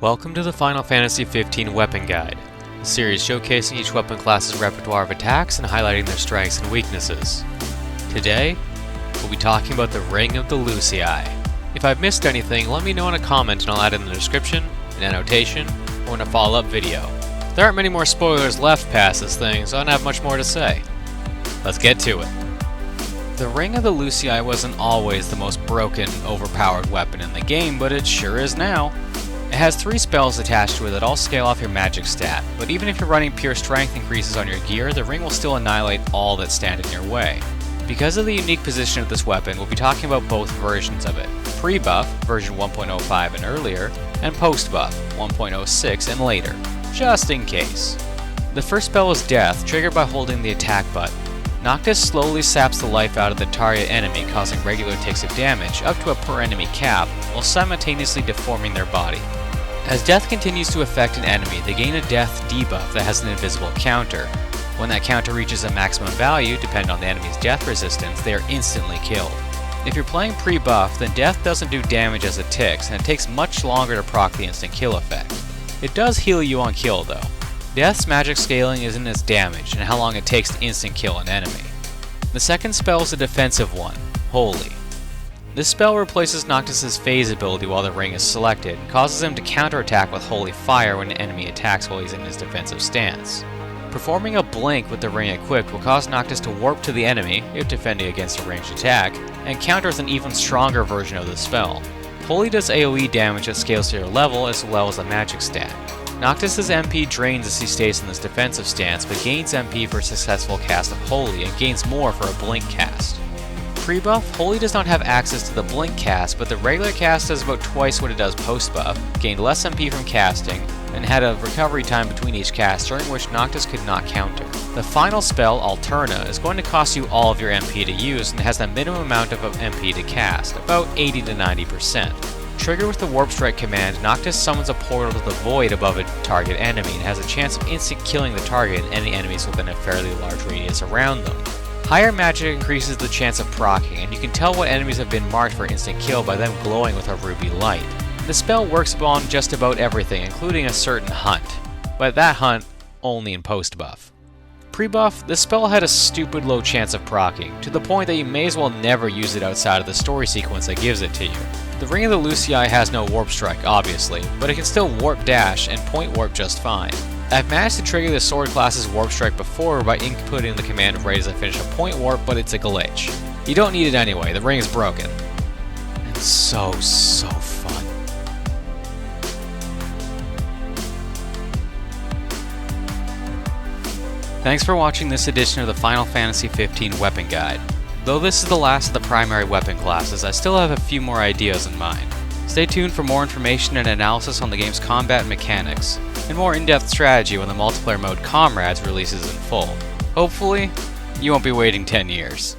Welcome to the Final Fantasy XV Weapon Guide, a series showcasing each weapon class's repertoire of attacks and highlighting their strengths and weaknesses. Today, we'll be talking about the Ring of the Lucii. If I've missed anything, let me know in a comment and I'll add it in the description, an annotation, or in a follow-up video. There aren't many more spoilers left past this thing, so I don't have much more to say. Let's get to it. The Ring of the Lucii wasn't always the most broken, overpowered weapon in the game, but it sure is now. It has 3 spells attached to it that all scale off your magic stat, but even if you're running pure strength increases on your gear, the ring will still annihilate all that stand in your way. Because of the unique position of this weapon, we'll be talking about both versions of it. Pre-buff, version 1.05 and earlier, and post-buff, 1.06 and later, just in case. The first spell is Death, triggered by holding the attack button. Noctis slowly saps the life out of the target enemy, causing regular ticks of damage, up to a per enemy cap, while simultaneously deforming their body. As Death continues to affect an enemy, they gain a Death debuff that has an invisible counter. When that counter reaches a maximum value, depending on the enemy's death resistance, they are instantly killed. If you're playing pre-buff, then Death doesn't do damage as it ticks, and it takes much longer to proc the instant kill effect. It does heal you on kill though. Death's magic scaling is in its damage and how long it takes to instant kill an enemy. The second spell is a defensive one, Holy. This spell replaces Noctis' phase ability while the ring is selected, and causes him to counterattack with Holy Fire when an enemy attacks while he's in his defensive stance. Performing a blink with the ring equipped will cause Noctis to warp to the enemy, if defending against a ranged attack, and counter with an even stronger version of the spell. Holy does AoE damage that scales to your level as well as a magic stat. Noctis' MP drains as he stays in this defensive stance, but gains MP for a successful cast of Holy and gains more for a blink cast. Pre-buff, Holy does not have access to the blink cast, but the regular cast does about twice what it does post-buff, gained less MP from casting, and had a recovery time between each cast during which Noctis could not counter. The final spell, Alterna, is going to cost you all of your MP to use and has a minimum amount of MP to cast, about 80 to 90%. Triggered with the Warp Strike command, Noctis summons a portal to the void above a target enemy and has a chance of instant killing the target and any enemies within a fairly large radius around them. Higher magic increases the chance of proccing, and you can tell what enemies have been marked for instant kill by them glowing with a ruby light. The spell works on just about everything, including a certain hunt, but that hunt only in post-buff. Pre-buff, this spell had a stupid low chance of proccing, to the point that you may as well never use it outside of the story sequence that gives it to you. The Ring of the Lucii has no Warp Strike, obviously, but it can still Warp Dash and Point Warp just fine. I've managed to trigger the sword class's Warp Strike before by inputting the command right as I finish a Point Warp, but it's a glitch. You don't need it anyway, the ring is broken. And so fun. Thanks for watching this edition of the Final Fantasy XV Weapon Guide. Though this is the last of the primary weapon classes, I still have a few more ideas in mind. Stay tuned for more information and analysis on the game's combat mechanics, and more in-depth strategy when the multiplayer mode Comrades releases in full. Hopefully, you won't be waiting 10 years.